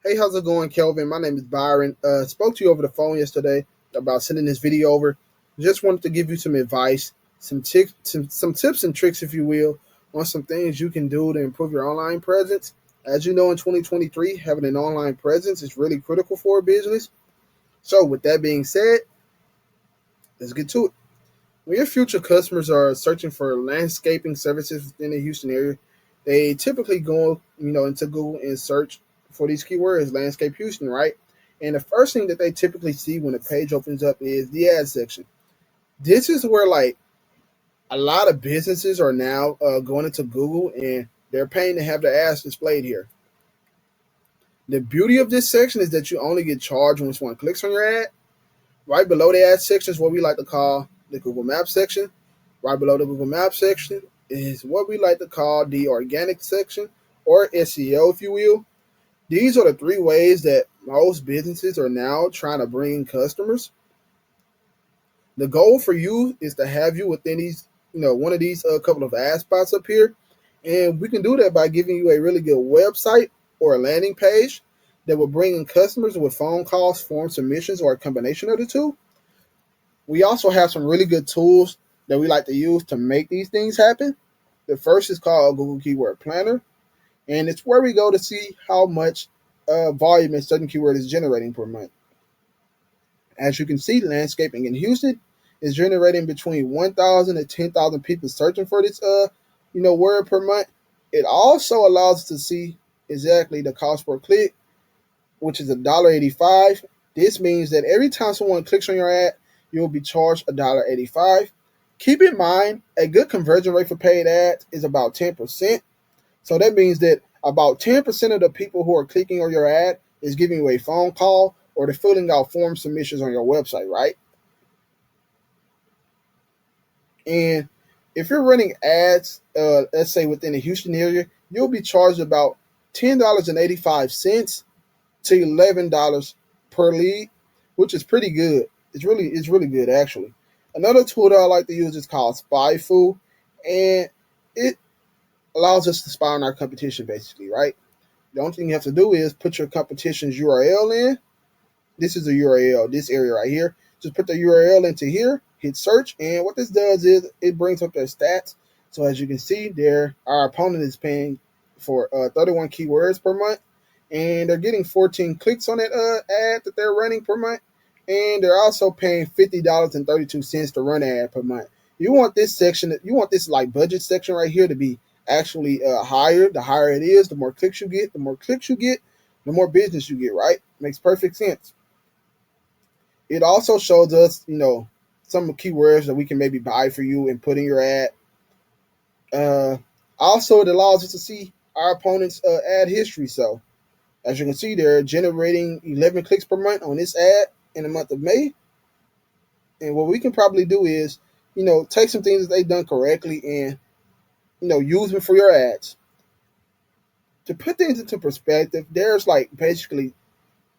Hey, how's it going, Kelvin? My name is Byron. Spoke to you over the phone yesterday about sending this video over. Just wanted to give you some advice, some tips and tricks, if you will, on some things you can do to improve your online presence. As you know, in 2023, having an online presence is really critical for a business. So, with that being said, let's get to it. When your future customers are searching for landscaping services within the Houston area, they typically go, into Google and search for these keywords, landscape Houston, right? And the first thing that they typically see when the page opens up is the ad section. This is where a lot of businesses are now going into Google and they're paying to have their ads displayed here. The beauty of this section is that you only get charged when someone clicks on your ad. Right below the ad section is what we like to call the Google Maps section. Right below the Google Maps section is what we like to call the organic section, or SEO, if you will. These are the three ways that most businesses are now trying to bring in customers. The goal for you is to have you within these, one of these couple of ad spots up here. And we can do that by giving you a really good website or a landing page that will bring in customers with phone calls, form submissions, or a combination of the two. We also have some really good tools that we like to use to make these things happen. The first is called Google Keyword Planner, and it's where we go to see how much volume a certain keyword is generating per month. As you can see, landscaping in Houston is generating between 1,000 and 10,000 people searching for this word per month. It also allows us to see exactly the cost per click, which is $1.85. This means that every time someone clicks on your ad, you'll be charged $1.85. Keep in mind, a good conversion rate for paid ads is about 10%. So that means that about 10% of the people who are clicking on your ad is giving you a phone call or they're filling out form submissions on your website, right? And if you're running ads, let's say within the Houston area, you'll be charged about $10.85 to $11 per lead, which is pretty good. It's really good actually. Another tool that I like to use is called SpyFu, and it allows us to spy on our competition basically, right? The only thing you have to do is put your competition's URL in. This is a URL, this area right here. Just put the URL into here, hit search, and what this does is it brings up their stats. So as you can see there, our opponent is paying for 31 keywords per month, and they're getting 14 clicks on that ad that they're running per month, and they're also paying $50.32 to run an ad per month. You want this section, you want this like budget section right here to be actually higher. The higher it is, the more clicks you get. The more clicks you get, the more business you get, right? Makes perfect sense. It also shows us, some keywords that we can maybe buy for you and put in your ad. Also, it allows us to see our opponent's ad history. So, as you can see, they're generating 11 clicks per month on this ad in the month of May. And what we can probably do is, take some things that they've done correctly and, use them for your ads. To put things into perspective, there's like basically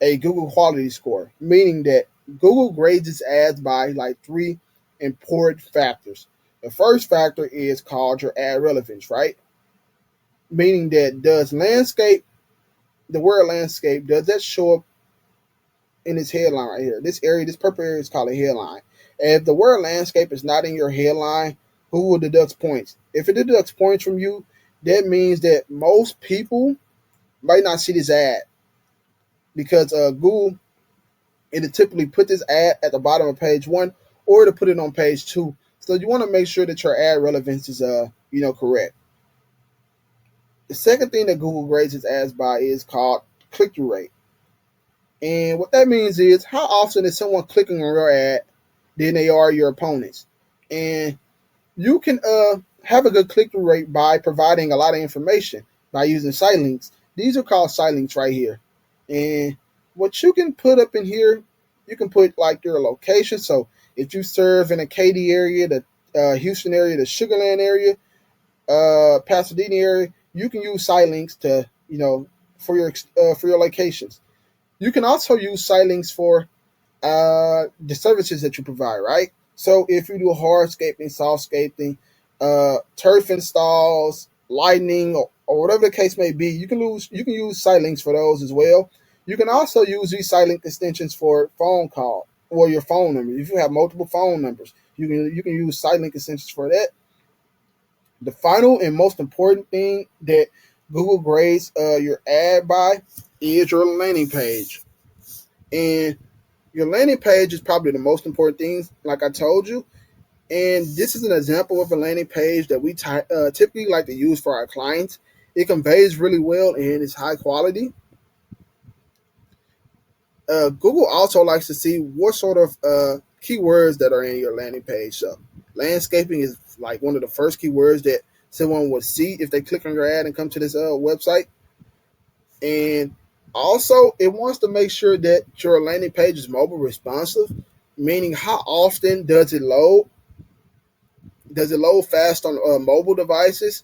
a Google quality score, meaning that Google grades its ads by like three important factors. The first factor is called your ad relevance, right? Meaning that does landscape, the word landscape, does that show up in this headline right here? This area, this purple area is called a headline. And if the word landscape is not in your headline, Google deducts points. If it deducts points from you, that means that most people might not see this ad because Google, it'll typically put this ad at the bottom of page one or to put it on page two. So you want to make sure that your ad relevance is correct. The second thing that Google grades its ads by is called click-through rate. And what that means is how often is someone clicking on your ad than they are your opponents. And you can have a good click-through rate by providing a lot of information by using site links. These are called site links right here. And what you can put up in here, you can put like your location. So if you serve in the Katy area, the Houston area, the Sugar Land area, Pasadena area, you can use site links to, for your locations. You can also use site links for the services that you provide, right? So if you do hardscaping, softscaping, turf installs, lighting, or whatever the case may be, you can use site links for those as well. You can also use these site link extensions for phone call or your phone number. If you have multiple phone numbers, you can use site link extensions for that. The final and most important thing that Google grades your ad by is your landing page. And your landing page is probably the most important thing, like I told you. And this is an example of a landing page that we typically like to use for our clients. It conveys really well and it's high quality. Google also likes to see what sort of keywords that are in your landing page. So, landscaping is like one of the first keywords that someone would see if they click on your ad and come to this website. And also, it wants to make sure that your landing page is mobile responsive, meaning how often does it load? Does it load fast on mobile devices,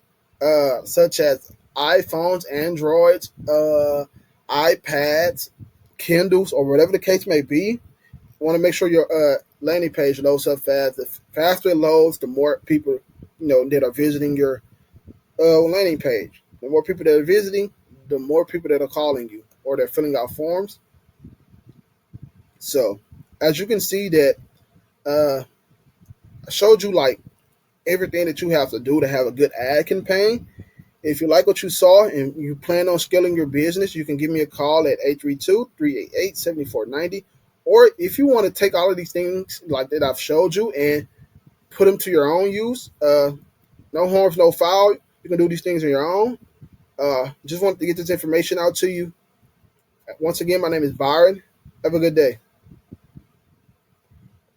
such as iPhones, Androids, iPads, Kindles, or whatever the case may be? You want to make sure your landing page loads up fast. The faster it loads, the more people that are visiting your landing page. The more people that are visiting, the more people that are calling you or they're filling out forms. So, as you can see, that I showed you like everything that you have to do to have a good ad campaign. If you like what you saw and you plan on scaling your business, you can give me a call at 832-388-7490. Or if you want to take all of these things like that I've showed you and put them to your own use, no harms, no foul. You can do these things on your own. Just wanted to get this information out to you. Once again, my name is Byron. Have a good day.